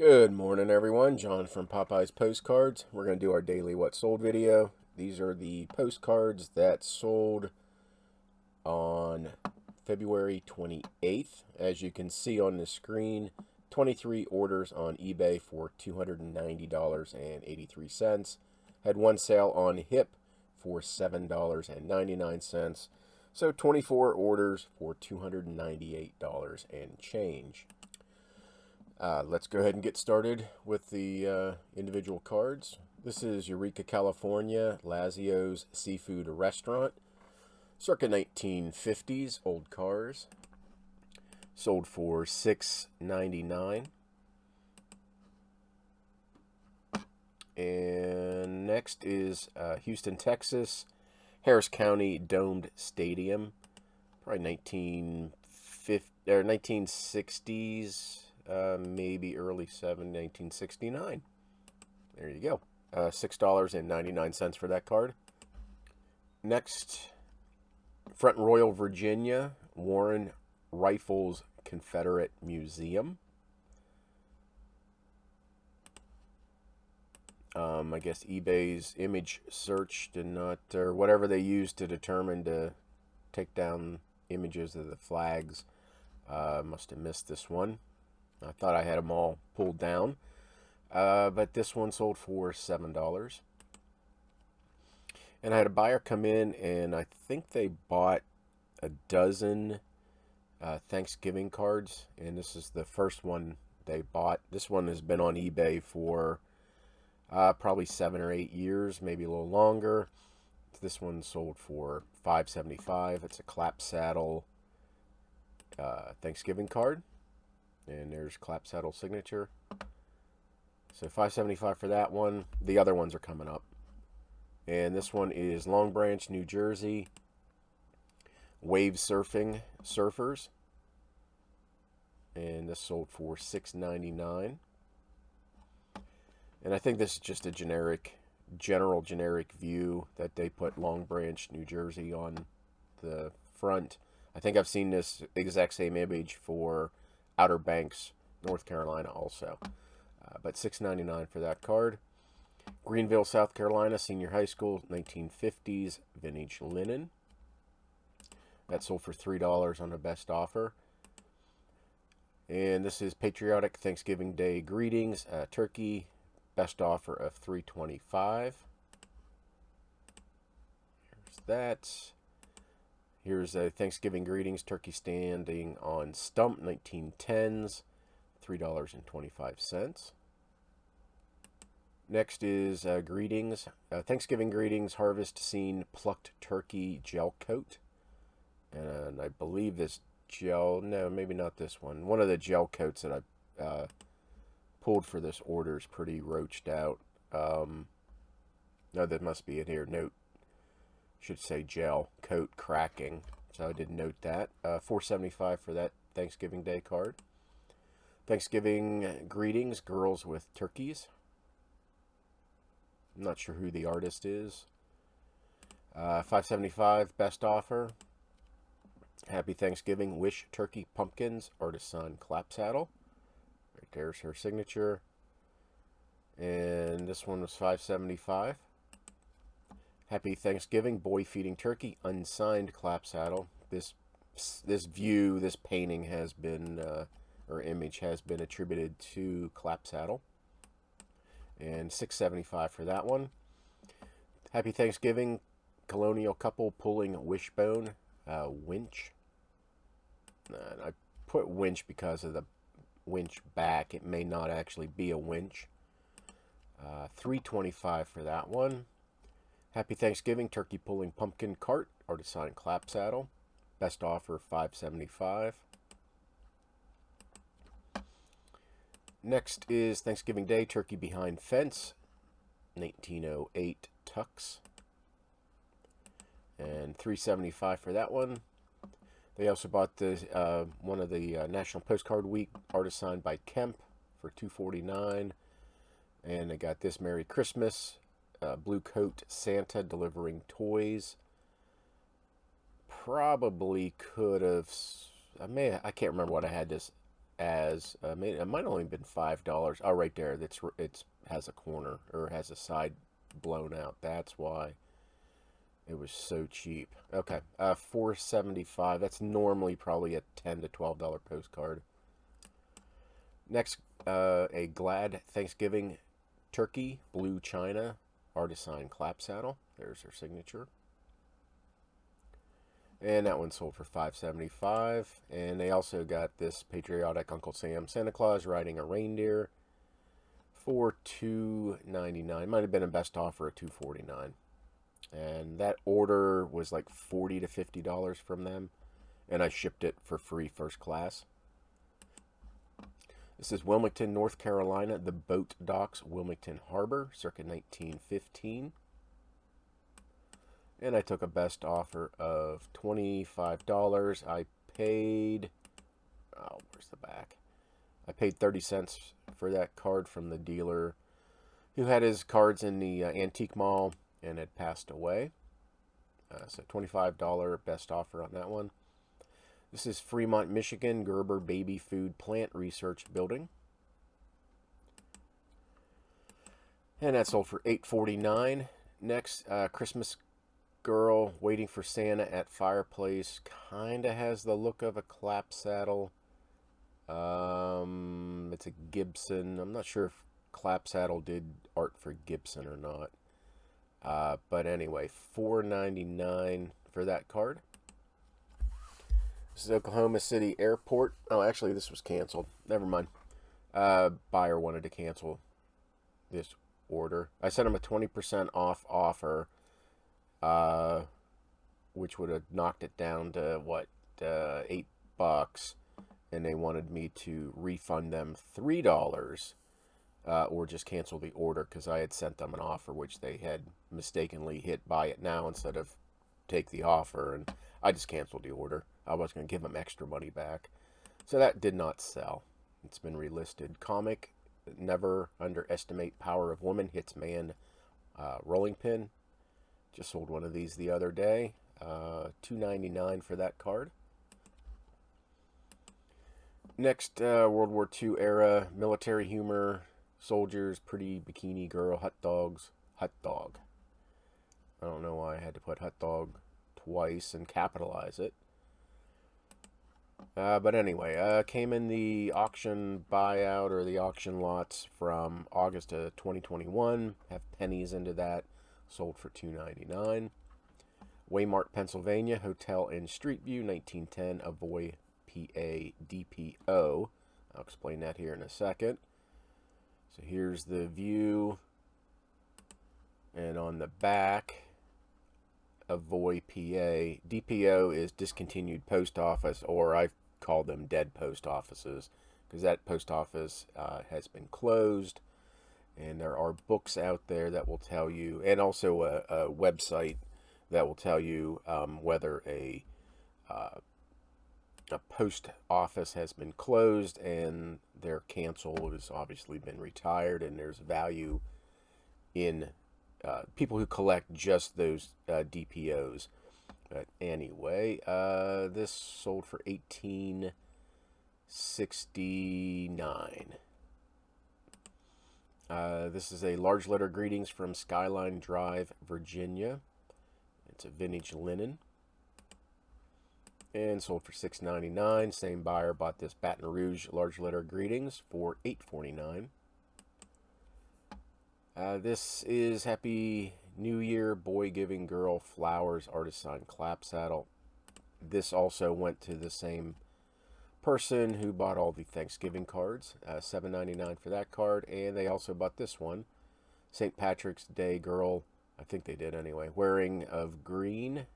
Good morning, everyone. John from Popeyes Postcards. We're going to do our daily What Sold video. These are the postcards that sold on February 28th. As you can see on the screen, 23 orders on eBay for $290.83. Had one sale on Hip for $7.99. So 24 orders for $298 and change. Let's go ahead and get started with the individual cards. This is Eureka, California, Lazio's Seafood Restaurant. Circa 1950s, old cars. Sold for $6.99. And next is Houston, Texas, Harris County Domed Stadium. Probably 1960s. Maybe early 1969. There you go. $6.99 for that card. Next, Front Royal, Virginia, Warren Rifles Confederate Museum. I guess eBay's image search did not, or whatever they used to determine to take down images of the flags, must have missed this one. I thought I had them all pulled down, but this one sold for $7. And I had a buyer come in, and I think they bought a dozen Thanksgiving cards, and this is the first one they bought. This one has been on eBay for probably 7 or 8 years, maybe a little longer. This one sold for $5.75. It's a clap saddle Thanksgiving card. And there's clap saddle signature. So $5.75 for that one. The other ones are coming up. And this one is Long Branch, New Jersey. Wave Surfing Surfers. And this sold for $6.99. And I think this is just a general generic view that they put Long Branch, New Jersey on the front. I think I've seen this exact same image for Outer Banks, North Carolina also. But $6.99 for that card. Greenville, South Carolina, Senior High School, 1950s vintage linen. That sold for $3 on the best offer. And this is Patriotic Thanksgiving Day Greetings, turkey, best offer of $3.25. Here's that. Here's a Thanksgiving Greetings turkey standing on stump, 1910s, $3.25. Next is Greetings, Thanksgiving Greetings Harvest Scene Plucked Turkey Gel Coat. And I believe this gel, no, maybe not this one. One of the gel coats that I pulled for this order is pretty roached out. No, that must be in here. Note. Should say gel coat cracking, so I did note that. $4.75 for that Thanksgiving Day card. Thanksgiving Greetings Girls with Turkeys. I'm not sure who the artist is. $5.75 best offer. Happy Thanksgiving Wish Turkey Pumpkins Artisan Clap Saddle. Right there's her signature. And this one was $5.75. Happy Thanksgiving Boy Feeding Turkey Unsigned Clap Saddle. This painting has been, or image has been attributed to Clap Saddle. And $6.75 for that one. Happy Thanksgiving Colonial Couple Pulling Wishbone Winch. And I put winch because of the winch back. It may not actually be a winch. $3.25 for that one. Happy Thanksgiving Turkey Pulling Pumpkin Cart Artisan Clap Saddle. Best offer $5.75. Next is Thanksgiving Day Turkey Behind Fence 1908 Tux. And $3.75 for that one. They also bought the one of the National Postcard Week Artisan by Kemp for $2.49. And they got this Merry Christmas Blue Coat Santa delivering toys. Probably could have. I can't remember what I had this as it might only have been $5. Oh, right there. It's has a corner or has a side blown out. That's why it was so cheap. Okay, $4.75. That's normally probably a $10 to $12 postcard. Next, a Glad Thanksgiving turkey, blue china, artisan clap saddle. There's her signature. And that one sold for $5.75. And they also got this patriotic Uncle Sam Santa Claus riding a reindeer for $2.99. Might have been a best offer at $2.49. And that order was like $40 to $50 from them. And I shipped it for free first class. This is Wilmington, North Carolina, the boat docks, Wilmington Harbor, circa 1915. And I took a best offer of $25. I paid, oh, where's the back? I paid 30 cents for that card from the dealer who had his cards in the antique mall and had passed away. So $25 best offer on that one. This is Fremont, Michigan, Gerber Baby Food Plant Research Building. And that sold for $8.49. Next, Christmas Girl Waiting for Santa at Fireplace. Kinda has the look of a clap saddle. It's a Gibson. I'm not sure if clap saddle did art for Gibson or not. But anyway, $4.99 for that card. This is Oklahoma City Airport. Oh, actually, this was canceled. Never mind. Buyer wanted to cancel this order. I sent him a 20% off offer, which would have knocked it down to what, $8, and they wanted me to refund them $3, or just cancel the order because I had sent them an offer which they had mistakenly hit buy it now instead of take the offer, and I just canceled the order. I was going to give them extra money back. So that did not sell. It's been relisted. Comic, Never Underestimate Power of Woman, hits man, rolling pin. Just sold one of these the other day. $2.99 for that card. Next, World War II era military humor, soldiers, pretty bikini girl, hot dogs, hot dog. I don't know why I had to put hot dog twice and capitalize it. But anyway, came in the auction buyout or the auction lots from August of 2021. Have pennies into that. Sold for $2.99. Waymart, Pennsylvania, Hotel in Street View, 1910, Avoy, PA, DPO. I'll explain that here in a second. So here's the view. And on the back, Avoy, PA. DPO is discontinued post office, or I call them dead post offices, because that post office has been closed. And there are books out there that will tell you, and also a website that will tell you whether a post office has been closed and their cancel has obviously been retired, and there's value in people who collect just those DPOs. But anyway, this sold for $18.69. This is a large letter greetings from Skyline Drive, Virginia. It's a vintage linen. And sold for $6.99. Same buyer bought this Baton Rouge large letter greetings for $8.49. This is Happy New Year Boy Giving Girl Flowers Artisan Clap Saddle. This also went to the same person who bought all the Thanksgiving cards. $7.99 for that card. And they also bought this one. St. Patrick's Day Girl, I think they did anyway, wearing of green,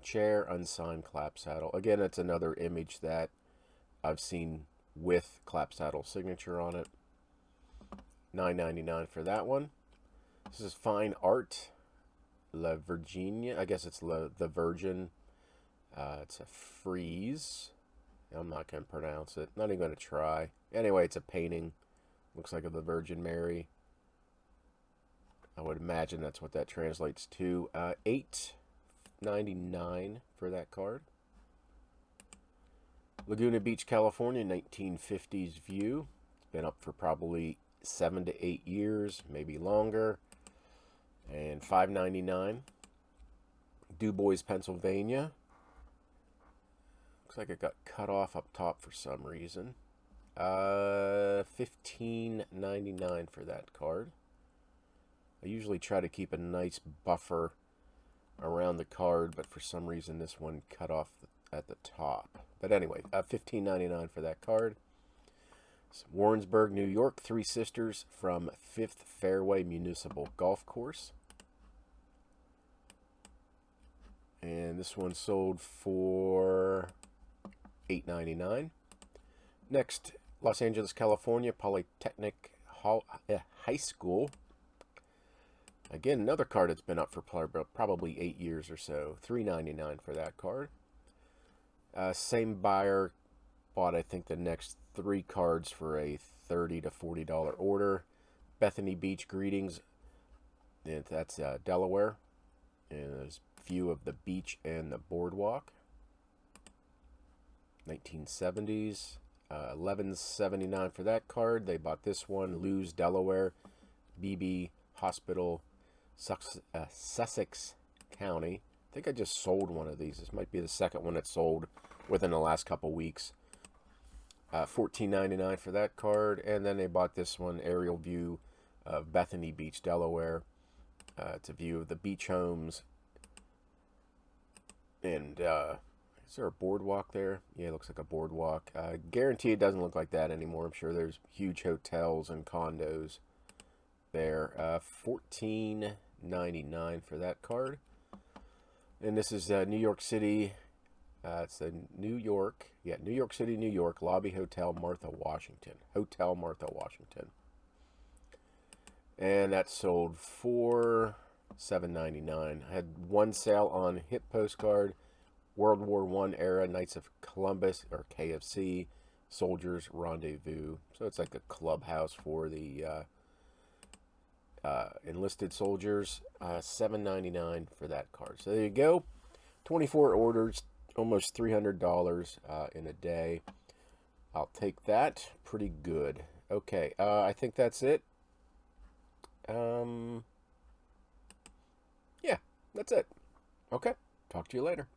chair, unsigned clap saddle. Again, it's another image that I've seen with clap saddle signature on it. $9.99 for that one. This is Fine Art, La Virginia. I guess it's the Virgin. It's a frieze. I'm not going to pronounce it. Not even going to try. Anyway, it's a painting. Looks like of the Virgin Mary. I would imagine that's what that translates to. $8.99 for that card. Laguna Beach, California, 1950s view. It's been up for probably 7 to 8 years, maybe longer. And $5.99. Du Bois, Pennsylvania. Looks like it got cut off up top for some reason. $15.99 for that card. I usually try to keep a nice buffer around the card, but for some reason this one cut off at the top. But anyway, $15.99 for that card. It's Warrensburg, New York, Three Sisters from Fifth Fairway Municipal Golf Course. And this one sold for $8.99. Next, Los Angeles, California, Polytechnic High School. Again, another card that's been up for probably 8 years or so. $3.99 for that card. Same buyer bought, I think, the next 3 cards for a $30 to $40 order. Bethany Beach Greetings. And that's Delaware. And there's a view of the beach and the boardwalk. 1970s. $11.79 for that card. They bought this one. Lewes, Delaware. BB Hospital, Sussex County. I think I just sold one of these. This might be the second one that's sold within the last couple weeks. $14.99 for that card. And then they bought this one, aerial view of Bethany Beach, Delaware. It's a view of the beach homes. And is there a boardwalk there? Yeah, it looks like a boardwalk. Guarantee it doesn't look like that anymore. I'm sure there's huge hotels and condos there. $14.99 for that card. And this is New York City. It's a New York City, New York, Lobby Hotel Martha Washington. Hotel Martha Washington. And that sold for $7.99. I had one sale on Hit Postcard, World War I era, Knights of Columbus, or KFC, Soldiers Rendezvous. So it's like a clubhouse for the enlisted soldiers. $7.99 for that card. So there you go. 24 orders, almost $300 in a day. I'll take that. Pretty good. Okay, I think that's it. Yeah, that's it. Okay, talk to you later.